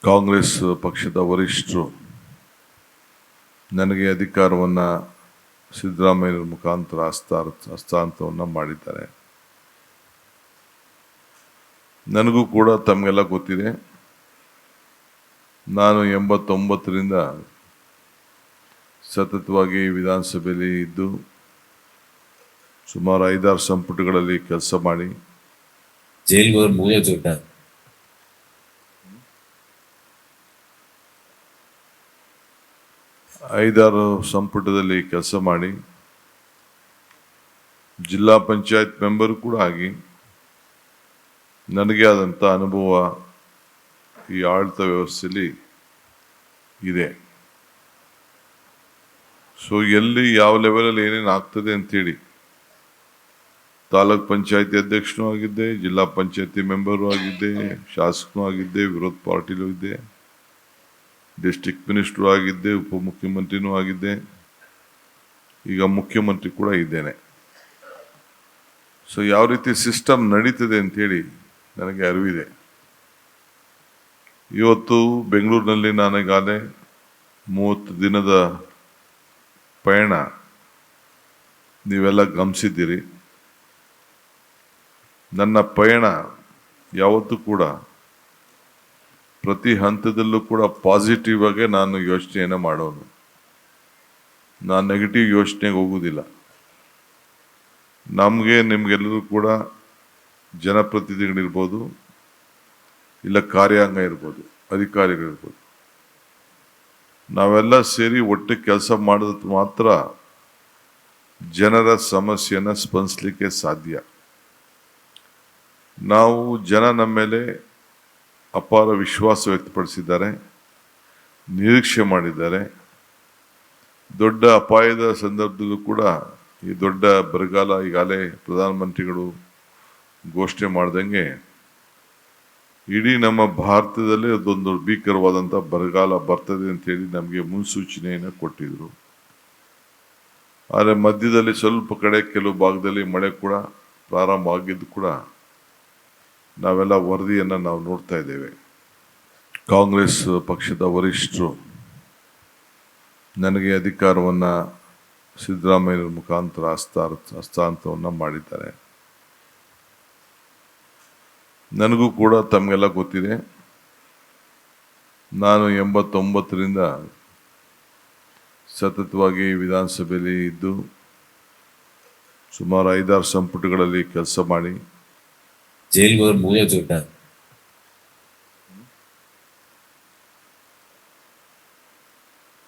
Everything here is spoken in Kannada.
ಕಾಂಗ್ರೆಸ್ ಪಕ್ಷದ ವರಿಷ್ಠರು ನನಗೆ ಅಧಿಕಾರವನ್ನು ಸಿದ್ದರಾಮಯ್ಯರ ಮುಖಾಂತರ ಹಸ್ತಾಂತರವನ್ನು ಮಾಡಿದ್ದಾರೆ. ನನಗೂ ಕೂಡ ತಮಗೆಲ್ಲ ಗೊತ್ತಿದೆ, ನಾನು 89ರಿಂದ ಸತತವಾಗಿ ವಿಧಾನಸಭೆಯಲ್ಲಿ ಇದ್ದು ಸುಮಾರು 5-6 ಸಂಪುಟಗಳಲ್ಲಿ ಕೆಲಸ ಮಾಡಿ ಜೈಲಿಗೆ ಹೋದ್ರೆ ಮೂಲೆ ಜೋಟ 5-6 ಸಂಪುಟದಲ್ಲಿ ಕೆಲಸ ಮಾಡಿ ಜಿಲ್ಲಾ ಪಂಚಾಯತ್ ಮೆಂಬರ್ ಕೂಡ ಆಗಿ ನನಗೆ ಆದಂಥ ಅನುಭವ ಈ ಆಡಳಿತ ವ್ಯವಸ್ಥೆಯಲ್ಲಿ ಇದೆ. ಸೊ ಎಲ್ಲಿ ಯಾವ ಲೆವೆಲಲ್ಲಿ ಏನೇನು ಆಗ್ತದೆ ಅಂತೇಳಿ ತಾಲೂಕ್ ಪಂಚಾಯತಿ ಅಧ್ಯಕ್ಷನೂ ಆಗಿದ್ದೆ, ಜಿಲ್ಲಾ ಪಂಚಾಯತಿ ಮೆಂಬರು ಆಗಿದ್ದೆ, ಶಾಸಕನೂ ಆಗಿದ್ದೆ, ವಿರೋಧ ಪಾರ್ಟಿಲೂ ಇದ್ದೆ, ಡಿಸ್ಟ್ರಿಕ್ಟ್ ಮಿನಿಸ್ಟ್ರು ಆಗಿದ್ದೆ, ಉಪಮುಖ್ಯಮಂತ್ರಿನೂ ಆಗಿದ್ದೆ, ಈಗ ಮುಖ್ಯಮಂತ್ರಿ ಕೂಡ ಇದ್ದೇನೆ. ಸೊ ಯಾವ ರೀತಿ ಸಿಸ್ಟಮ್ ನಡೀತದೆ ಅಂತೇಳಿ ನನಗೆ ಅರಿವಿದೆ. ಇವತ್ತು ಬೆಂಗಳೂರಿನಲ್ಲಿ ನಾನೀಗಾಗಲೇ 30 ದಿನದ ಪಯಣ ನೀವೆಲ್ಲ ಗಮನಿಸಿದ್ದೀರಿ. ನನ್ನ ಪಯಣ ಯಾವತ್ತೂ ಕೂಡ ಪ್ರತಿ ಹಂತದಲ್ಲೂ ಕೂಡ ಪಾಸಿಟಿವ್ ಆಗಿ ನಾನು ಯೋಚನೆಯನ್ನು ಮಾಡೋನು. ನಾನು ನೆಗೆಟಿವ್ ಯೋಚನೆಗೆ ಹೋಗುವುದಿಲ್ಲ. ನಮಗೆ ನಿಮಗೆಲ್ಲರೂ ಕೂಡ ಜನಪ್ರತಿನಿಧಿಗಳಿರ್ಬೋದು, ಇಲ್ಲ ಕಾರ್ಯಾಂಗ ಇರ್ಬೋದು, ಅಧಿಕಾರಿಗಳಿರ್ಬೋದು, ನಾವೆಲ್ಲ ಸೇರಿ ಒಟ್ಟು ಕೆಲಸ ಮಾಡಿದ್ರೆ ಮಾತ್ರ ಜನರ ಸಮಸ್ಯೆಯನ್ನು ಸ್ಪಂದಿಸಲಿಕ್ಕೆ ಸಾಧ್ಯ. ನಾವು ಜನ ನಮ್ಮ ಮೇಲೆ ಅಪಾರ ವಿಶ್ವಾಸ ವ್ಯಕ್ತಪಡಿಸಿದ್ದಾರೆ, ನಿರೀಕ್ಷೆ ಮಾಡಿದ್ದಾರೆ. ದೊಡ್ಡ ಅಪಾಯದ ಸಂದರ್ಭದಲ್ಲೂ ಕೂಡ ಈ ದೊಡ್ಡ ಬರಗಾಲ ಈಗಾಗಲೇ ಪ್ರಧಾನಮಂತ್ರಿಗಳು ಘೋಷಣೆ ಮಾಡ್ದಂಗೆ ಇಡೀ ನಮ್ಮ ಭಾರತದಲ್ಲೇ ಅದೊಂದು ಭೀಕರವಾದಂಥ ಬರಗಾಲ ಬರ್ತದೆ ಅಂತೇಳಿ ನಮಗೆ ಮುನ್ಸೂಚನೆಯನ್ನು ಕೊಟ್ಟಿದ್ರು. ಆದರೆ ಮಧ್ಯದಲ್ಲಿ ಸ್ವಲ್ಪ ಕಡೆ ಕೆಲವು ಭಾಗದಲ್ಲಿ ಮಳೆ ಕೂಡ ಪ್ರಾರಂಭ ಆಗಿದ್ದು ಕೂಡ ನಾವೆಲ್ಲ ವರದಿಯನ್ನು ನಾವು ನೋಡ್ತಾ ಇದ್ದೇವೆ. ಕಾಂಗ್ರೆಸ್ ಪಕ್ಷದ ವರಿಷ್ಠರು ನನಗೆ ಅಧಿಕಾರವನ್ನು ಸಿದ್ದರಾಮಯ್ಯರ ಮುಖಾಂತರ ಹಸ್ತಾಂತರವನ್ನು ಮಾಡಿದ್ದಾರೆ. ನನಗೂ ಕೂಡ ತಮಗೆಲ್ಲ ಗೊತ್ತಿದೆ, ನಾನು 89ರಿಂದ ಸತತವಾಗಿ ವಿಧಾನಸಭೆಯಲ್ಲಿ ಇದ್ದು ಸುಮಾರು 5-6 ಸಂಪುಟಗಳಲ್ಲಿ ಕೆಲಸ ಮಾಡಿ ಜೈಲಿಗೆ ಹೋದ್ರೆ ಮೂಲೆ ಜೋಟ